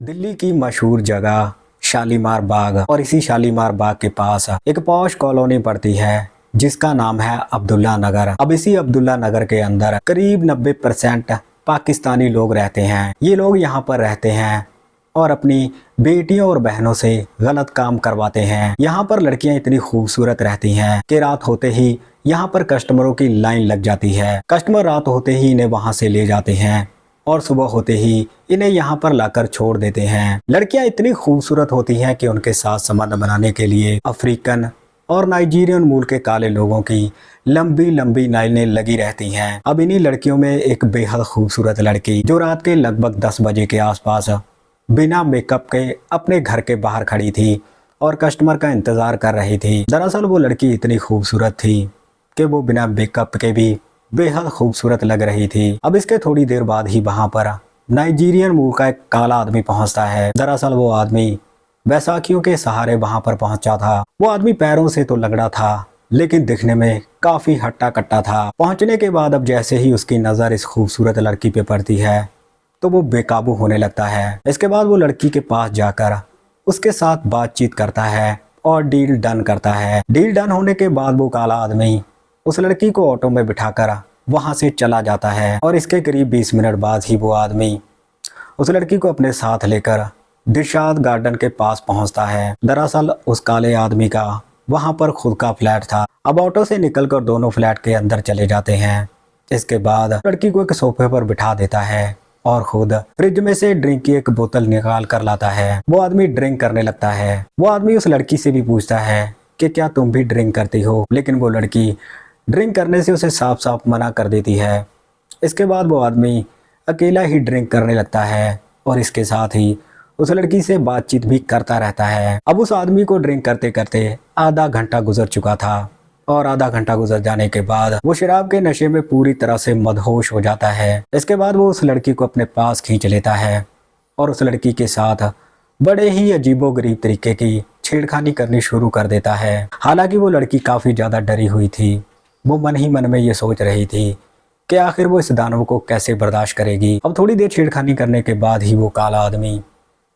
दिल्ली की मशहूर जगह शालीमार बाग और इसी शालीमार बाग के पास एक पॉश कॉलोनी पड़ती है जिसका नाम है अब्दुल्ला नगर। अब इसी अब्दुल्ला नगर के अंदर करीब 90% पाकिस्तानी लोग रहते हैं। ये लोग यहाँ पर रहते हैं और अपनी बेटियों और बहनों से गलत काम करवाते हैं। यहाँ पर लड़कियाँ इतनी खूबसूरत रहती हैं कि रात होते ही यहाँ पर कस्टमरों की लाइन लग जाती है। कस्टमर रात होते ही इन्हें वहाँ से ले जाते हैं और सुबह होते ही इन्हें यहाँ पर लाकर छोड़ देते हैं। लड़कियां इतनी खूबसूरत होती हैं कि उनके साथ संबंध बनाने के लिए अफ्रीकन और नाइजीरियन मूल के काले लोगों की लंबी लंबी लाइनें लगी रहती हैं। अब इन्हीं लड़कियों में एक बेहद खूबसूरत लड़की जो रात के लगभग 10 बजे के आसपास बिना मेकअप के अपने घर के बाहर खड़ी थी और कस्टमर का इंतजार कर रही थी। दरअसल वो लड़की इतनी खूबसूरत थी कि वो बिना मेकअप के भी बेहद खूबसूरत लग रही थी। अब इसके थोड़ी देर बाद ही वहां पर नाइजीरियन मूल का एक काला आदमी पहुंचता है। दरअसल वो आदमी बैसाखियों के सहारे वहां पर पहुंचा था। वो आदमी पैरों से तो लगड़ा था लेकिन दिखने में काफी हट्टा कट्टा था। पहुंचने के बाद अब जैसे ही उसकी नजर इस खूबसूरत लड़की पे पड़ती है तो वो बेकाबू होने लगता है। इसके बाद वो लड़की के पास जाकर उसके साथ बातचीत करता है और डील डन करता है। डील डन होने के बाद वो काला आदमी उस लड़की को ऑटो में बिठाकर वहां से चला जाता है और इसके करीब 20 मिनट बाद ही वो आदमी उस लड़की को अपने साथ लेकर दिलशाद गार्डन के पास पहुंचता है। दरअसल उस काले आदमी का वहां पर खुद का फ्लैट था। अब ऑटो से निकलकर दोनों फ्लैट के अंदर चले जाते हैं। इसके बाद लड़की को एक सोफे पर बिठा देता है और खुद फ्रिज में से ड्रिंक की एक बोतल निकाल कर लाता है। वो आदमी ड्रिंक करने लगता है। वो आदमी उस लड़की से भी पूछता है कि क्या तुम भी ड्रिंक करती हो, लेकिन वो लड़की ड्रिंक करने से उसे साफ साफ मना कर देती है। इसके बाद वो आदमी अकेला ही ड्रिंक करने लगता है और इसके साथ ही उस लड़की से बातचीत भी करता रहता है। अब उस आदमी को ड्रिंक करते करते आधा घंटा गुजर चुका था और आधा घंटा गुजर जाने के बाद वो शराब के नशे में पूरी तरह से मदहोश हो जाता है। इसके बाद वो उस लड़की को अपने पास खींच लेता है और उस लड़की के साथ बड़े ही अजीबोगरीब तरीके की छेड़खानी करनी शुरू कर देता है। हालांकि वो लड़की काफी ज्यादा डरी हुई थी। वो मन ही मन में ये सोच रही थी कि आखिर वो इस दानव को कैसे बर्दाश्त करेगी। अब थोड़ी देर छेड़खानी करने के बाद ही वो काला आदमी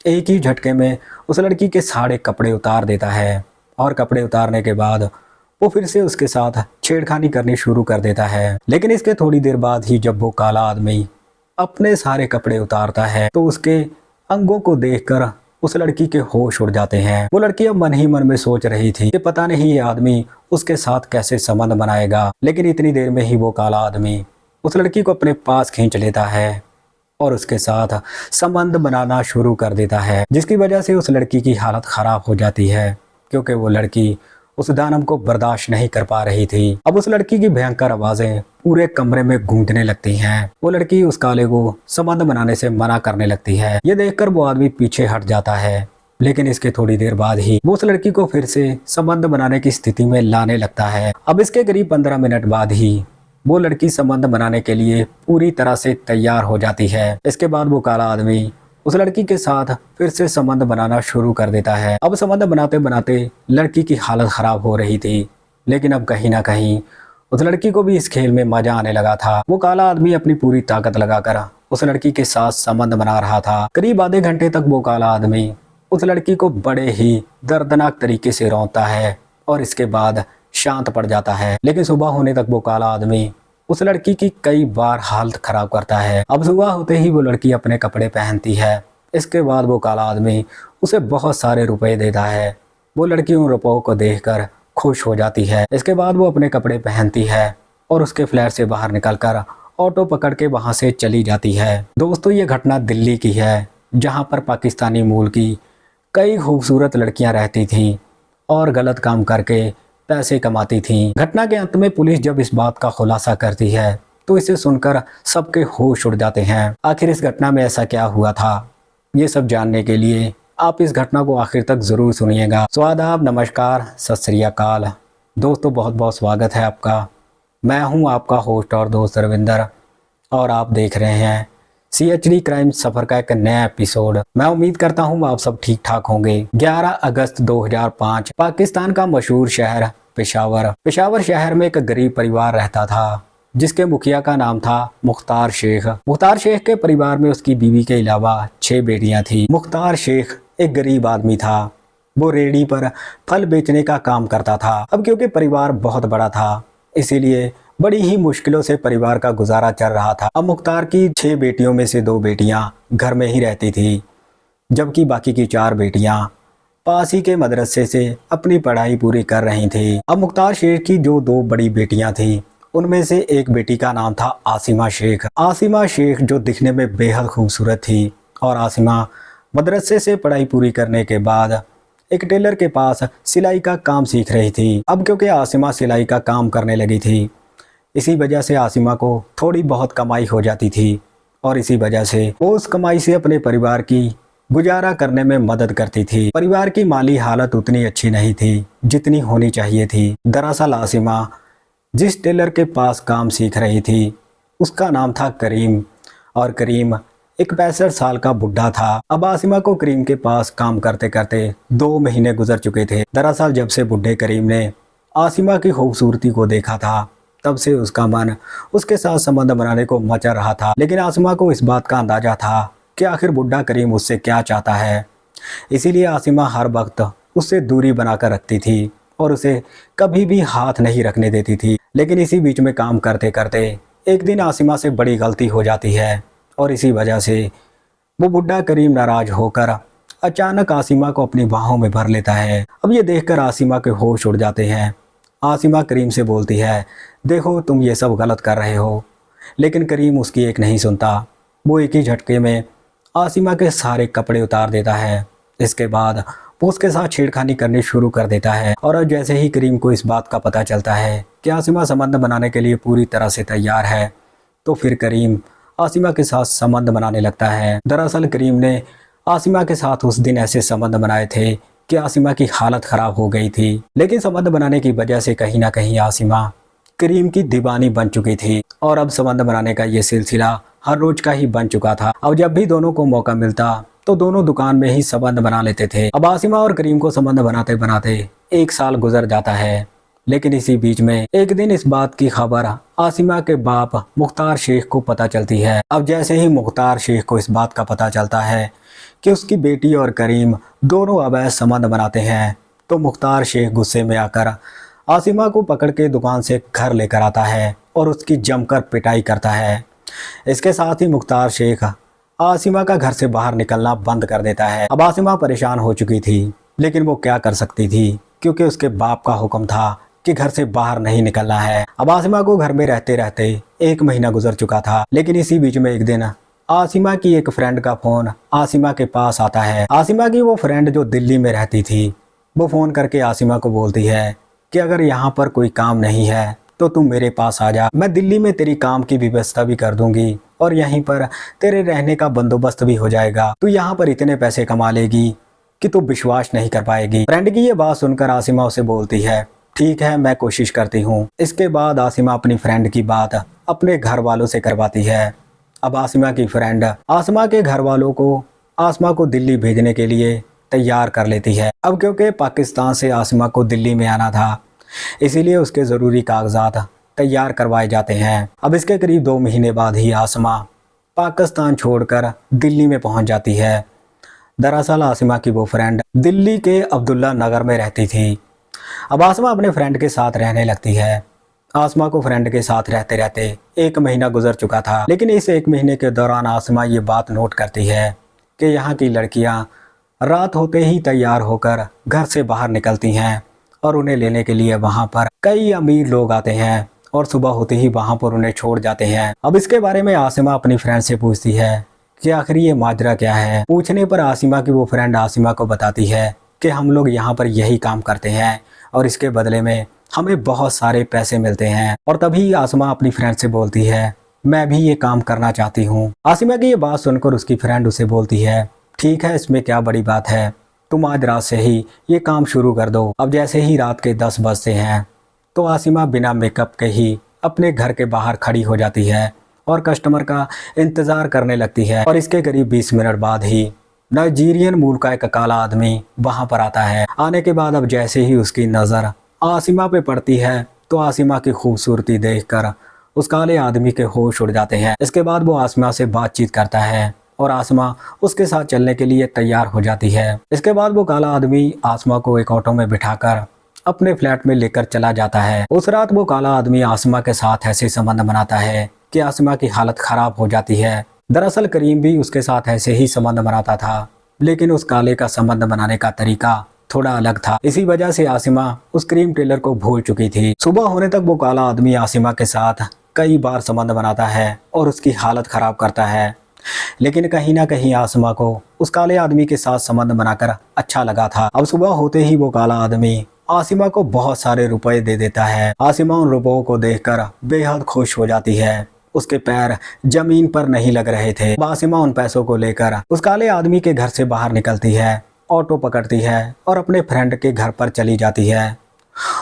एक ही झटके में उस लड़की के सारे कपड़े उतार देता है और कपड़े उतारने के बाद वो फिर से उसके साथ छेड़खानी करनी शुरू कर देता है। लेकिन इसके थोड़ी देर बाद ही जब वो काला आदमी अपने सारे कपड़े उतारता है तो उसके अंगों को देखकर उस लड़की के होश उड़ जाते हैं। वो लड़की अब मन ही मन में सोच रही थी कि पता नहीं ये आदमी उसके साथ कैसे संबंध बनाएगा। लेकिन इतनी देर में ही वो काला आदमी उस लड़की को अपने पास खींच लेता है और उसके साथ संबंध बनाना शुरू कर देता है, जिसकी वजह से उस लड़की की हालत खराब हो जाती है क्योंकि वो लड़की उस दानव को बर्दाश्त नहीं कर पा रही थी। अब उस लड़की की भयंकर आवाजें पूरे कमरे में गूंजने लगती हैं। वो लड़की उस काले को संबंध बनाने से मना करने लगती है। ये देखकर वो आदमी पीछे हट जाता है, लेकिन इसके थोड़ी देर बाद ही वो उस लड़की को फिर से संबंध बनाने की स्थिति में लाने लगता है। अब इसके करीब 15 मिनट बाद ही वो लड़की संबंध बनाने के लिए पूरी तरह से तैयार हो जाती है। इसके बाद वो काला आदमी उस लड़की के साथ फिर से संबंध बनाना शुरू कर देता है। अब संबंध बनाते बनाते लड़की की हालत खराब हो रही थी, लेकिन अब कहीं ना कहीं उस लड़की को भी इस खेल में मजा आने लगा था। वो काला आदमी अपनी पूरी ताकत लगाकर उस लड़की के साथ संबंध बना रहा था। करीब आधे घंटे तक वो काला आदमी उस लड़की को बड़े ही दर्दनाक तरीके से रौंदता है और इसके बाद शांत पड़ जाता है। लेकिन सुबह होने तक वो काला आदमी उस लड़की की कई बार हालत खराब करता है। अब सुबह होते ही वो लड़की अपने कपड़े पहनती है। इसके बाद वो काला आदमी उसे बहुत सारे रुपए देता है। वो लड़की उन रुपयों को देखकर खुश हो जाती है। इसके बाद वो अपने कपड़े पहनती है और उसके फ्लैट से बाहर निकलकर ऑटो पकड़ के वहां से चली जाती है। दोस्तों, ये घटना दिल्ली की है जहां पर पाकिस्तानी मूल की कई खूबसूरत लड़कियां रहती थीं और गलत काम करके पैसे कमाती थीं। घटना के अंत में पुलिस जब इस बात का खुलासा करती है तो इसे सुनकर सबके होश उड़ जाते हैं। आखिर इस घटना में ऐसा क्या हुआ था, ये सब जानने के लिए आप इस घटना को आखिर तक जरूर सुनिएगा। सो आदाब, नमस्कार, सत श्री अकाल। दोस्तों, बहुत बहुत स्वागत है आपका। मैं हूं आपका होस्ट और दोस्त रविंदर और आप देख रहे हैं CHD क्राइम सफर का एक नया एपिसोड। मैं उम्मीद करता हूं आप सब ठीक ठाक होंगे। 11 अगस्त 2005 पाकिस्तान का मशहूर शहर पेशावर शहर में एक गरीब परिवार रहता था जिसके मुखिया का नाम था मुख्तार शेख। मुख्तार शेख के परिवार में उसकी बीवी के अलावा 6 बेटियां थी। मुख्तार शेख एक गरीब आदमी था। वो रेहड़ी पर फल बेचने का काम करता था। अब क्योंकि परिवार बहुत बड़ा था, इसीलिए बड़ी ही मुश्किलों से परिवार का गुजारा चल रहा था। अब मुख्तार की 6 बेटियों में से 2 बेटियां घर में ही रहती थी, जबकि बाकी की 4 बेटियां पास ही के मदरसे से अपनी पढ़ाई पूरी कर रही थी। अब मुख्तार शेख की जो 2 बड़ी बेटियां थी, उनमें से एक बेटी का नाम था आसिमा शेख। आसिमा शेख जो दिखने में बेहद खूबसूरत थी, और आसिमा मदरसे से पढ़ाई पूरी करने के बाद एक टेलर के पास सिलाई का काम सीख रही थी। अब क्योंकि आसिमा सिलाई का काम करने लगी थी, इसी वजह से आसिमा को थोड़ी बहुत कमाई हो जाती थी, और इसी वजह से वो उस कमाई से अपने परिवार की गुजारा करने में मदद करती थी। परिवार की माली हालत उतनी अच्छी नहीं थी जितनी होनी चाहिए थी। दरअसल आसिमा जिस टेलर के पास काम सीख रही थी, उसका नाम था करीम, और करीम एक 65 साल का बुढ़ा था। अब आसिमा को करीम के पास काम करते करते 2 महीने गुजर चुके थे। दरअसल जब से बुढ़े करीम ने आसिमा की खूबसूरती को देखा था, तब से उसका मन उसके साथ संबंध बनाने को मचा रहा था। लेकिन आसिमा को इस बात का अंदाजा था कि आखिर बुढ़ा करीम उससे क्या चाहता है। इसीलिए आसिमा हर वक्त उससे दूरी बनाकर रखती थी और उसे कभी भी हाथ नहीं रखने देती थी। लेकिन इसी बीच में काम करते करते एक दिन आसिमा से बड़ी गलती हो जाती है, और इसी वजह से वो बुढ़ा करीम नाराज होकर अचानक आसिमा को अपनी बाहों में भर लेता है। अब ये देखकर आसिमा के होश उड़ जाते हैं। आसिमा करीम से बोलती है, देखो तुम ये सब गलत कर रहे हो। लेकिन करीम उसकी एक नहीं सुनता। वो एक ही झटके में आसिमा के सारे कपड़े उतार देता है। इसके बाद वो उसके साथ छेड़खानी करनी शुरू कर देता है। और जैसे ही करीम को इस बात का पता चलता है कि आसिमा संबंध बनाने के लिए पूरी तरह से तैयार है, तो फिर करीम आसिमा के साथ संबंध बनाने लगता है। दरअसल करीम ने आसिमा के साथ उस दिन ऐसे संबंध बनाए थे कि आसिमा की हालत खराब हो गई थी। लेकिन संबंध बनाने की वजह से कहीं ना कहीं आसिमा करीम की दीवानी बन चुकी थी, और अब संबंध बनाने का ये सिलसिला हर रोज का ही बन चुका था। अब जब भी दोनों को मौका मिलता तो दोनों दुकान में ही संबंध बना लेते थे। अब आसिमा और करीम को संबंध बनाते बनाते 1 साल गुजर जाता है। लेकिन इसी बीच में एक दिन इस बात की खबर आसिमा के बाप मुख्तार शेख को पता चलती है। अब जैसे ही मुख्तार शेख को इस बात का पता चलता है कि उसकी बेटी और करीम दोनों अवैध संबंध बनाते हैं, तो मुख्तार शेख गुस्से में आकर आसिमा को पकड़ के दुकान से घर लेकर आता है और उसकी जमकर पिटाई करता है। इसके साथ ही मुख्तार शेख आसिमा का घर से बाहर निकलना बंद कर देता है। अब आसिमा परेशान हो चुकी थी, लेकिन वो क्या कर सकती थी, क्योंकि उसके बाप का हुक्म था कि घर से बाहर नहीं निकलना है। अब आसिमा को घर में रहते रहते 1 महीना गुजर चुका था। लेकिन इसी बीच में एक दिन आसिमा की एक फ्रेंड का फोन आसिमा के पास आता है। आसिमा की वो फ्रेंड जो दिल्ली में रहती थी, वो फोन करके आसिमा को बोलती है कि अगर यहाँ पर कोई काम नहीं है तो तुम मेरे पास आ जा, मैं दिल्ली में तेरी काम की व्यवस्था भी कर दूंगी और यहीं पर तेरे रहने का बंदोबस्त भी हो जाएगा। तू यहाँ पर इतने पैसे कमा लेगी कि तू विश्वास नहीं कर पाएगी। फ्रेंड की ये बात सुनकर आसिमा उसे बोलती है, ठीक है मैं कोशिश करती हूँ। इसके बाद आसिमा अपनी फ्रेंड की बात अपने घर वालों से करवाती है। अब आसिमा की फ्रेंड आसिमा के घर वालों को आसिमा को दिल्ली भेजने के लिए तैयार कर लेती है। अब क्योंकि पाकिस्तान से आसिमा को दिल्ली में आना था, इसीलिए उसके ज़रूरी कागजात तैयार करवाए जाते हैं। अब इसके करीब 2 महीने बाद ही आसिमा पाकिस्तान छोड़कर दिल्ली में पहुंच जाती है। दरअसल आसिमा की वो फ्रेंड दिल्ली के अब्दुल्ला नगर में रहती थी। अब आसिमा अपने फ्रेंड के साथ रहने लगती है। आसिमा को फ्रेंड के साथ रहते रहते 1 महीना गुजर चुका था। लेकिन इस 1 महीने के दौरान आसिमा ये बात नोट करती है कि यहाँ की लड़कियाँ रात होते ही तैयार होकर घर से बाहर निकलती हैं और उन्हें लेने के लिए वहाँ पर कई अमीर लोग आते हैं और सुबह होते ही वहाँ पर उन्हें छोड़ जाते हैं। अब इसके बारे में आसिमा अपनी फ्रेंड से पूछती है कि आखिर ये माजरा क्या है। पूछने पर आसिमा की वो फ्रेंड आसिमा को बताती है कि हम लोग यहाँ पर यही काम करते हैं और इसके बदले में हमें बहुत सारे पैसे मिलते हैं। और तभी आसिमा अपनी फ्रेंड से बोलती है, मैं भी ये काम करना चाहती हूँ। आसिमा की ये बात सुनकर उसकी फ्रेंड उसे बोलती है, ठीक है इसमें क्या बड़ी बात है, तुम आज रात से ही ये काम शुरू कर दो। अब जैसे ही रात के 10 बजते हैं तो आसिमा बिना मेकअप के ही अपने घर के बाहर खड़ी हो जाती है और कस्टमर का इंतज़ार करने लगती है। और इसके करीब 20 मिनट बाद ही नाइजीरियन मूल का एक काला आदमी वहाँ पर आता है। आने के बाद अब जैसे ही उसकी नज़र आसिमा पे पड़ती है तो आसिमा की खूबसूरती देखकर उस काले आदमी के होश उड़ जाते हैं। इसके बाद वो आसमा से बातचीत करता है और आसमा उसके साथ चलने के लिए तैयार हो जाती है। इसके बाद वो काला आदमी आसमा को एक ऑटो में बिठाकर अपने फ्लैट में लेकर चला जाता है। उस रात वो काला आदमी आसमा के साथ ऐसे संबंध बनाता है कि आसमा की हालत खराब हो जाती है। दरअसल करीम भी उसके साथ ऐसे ही संबंध बनाता था, लेकिन उस काले का संबंध बनाने का तरीका थोड़ा अलग था। इसी वजह से आसिमा उस क्रीम टेलर को भूल चुकी थी। सुबह होने तक वो काला आदमी आसिमा के साथ कई बार संबंध बनाता है और उसकी हालत खराब करता है, लेकिन कहीं ना कहीं आसिमा को उस काले आदमी के साथ संबंध बनाकर अच्छा लगा था। अब सुबह होते ही वो काला आदमी आसिमा को बहुत सारे रुपए दे देता है। आसिमा उन रुपयों को देखकर बेहद खुश हो जाती है। उसके पैर जमीन पर नहीं लग रहे थे। आसिमा उन पैसों को लेकर उस काले आदमी के घर से बाहर निकलती है, ऑटो पकड़ती है और अपने फ्रेंड के घर पर चली जाती है।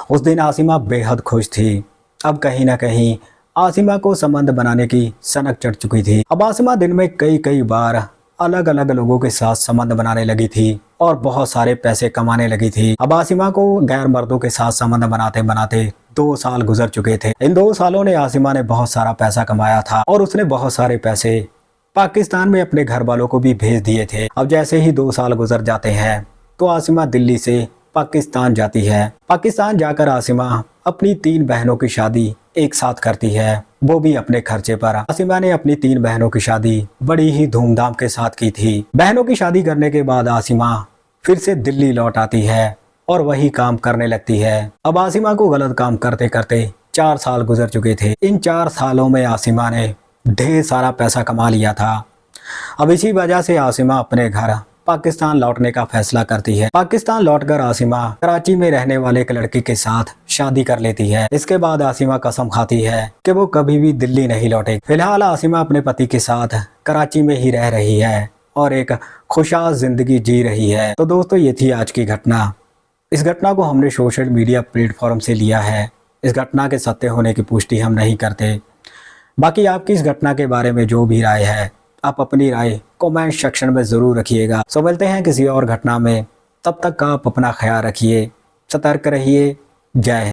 उस दिन आसिमा बेहद खुश थी। अब कहीं ना कहीं आसिमा को संबंध बनाने की सनक चढ़ चुकी थी। अब आसिमा दिन में कई बार अलग अलग लोगों के साथ संबंध बनाने लगी थी और बहुत सारे पैसे कमाने लगी थी। अब आसिमा को गैर मर्दों के साथ संबंध बनाते बनाते 2 साल गुजर चुके थे। इन 2 सालों ने आसिमा ने बहुत सारा पैसा कमाया था और उसने बहुत सारे पैसे पाकिस्तान में अपने घर वालों को भी भेज दिए थे। अब जैसे ही 2 साल गुजर जाते हैं तो आसिमा दिल्ली से पाकिस्तान जाती है। पाकिस्तान जाकर आसिमा अपनी 3 बहनों की शादी एक साथ करती है, वो भी अपने खर्चे पर। आसिमा ने अपनी 3 बहनों की शादी बड़ी ही धूमधाम के साथ की थी। बहनों की शादी करने के बाद आसिमा फिर से दिल्ली लौट आती है और वही काम करने लगती है। अब आसिमा को गलत काम करते करते 4 साल गुजर चुके थे। इन 4 सालों में आसिमा ने ढेर सारा पैसा कमा लिया था। अब इसी वजह से आसिमा अपने घर पाकिस्तान लौटने का फैसला करती है। पाकिस्तान लौटकर आसिमा कराची में रहने वाले एक लड़के के साथ शादी कर लेती है। इसके बाद आसिमा कसम खाती है कि वो कभी भी दिल्ली नहीं लौटेगी। फिलहाल आसिमा अपने पति के साथ कराची में ही रह रही है और एक खुशहाल जिंदगी जी रही है। तो दोस्तों, ये थी आज की घटना। इस घटना को हमने सोशल मीडिया प्लेटफॉर्म से लिया है। इस घटना के सत्य होने की पुष्टि हम नहीं करते। बाकी आपकी इस घटना के बारे में जो भी राय है, आप अपनी राय कमेंट सेक्शन में ज़रूर रखिएगा। सो मिलते हैं किसी और घटना में। तब तक आप अपना ख्याल रखिए, सतर्क रहिए। जय हिंद।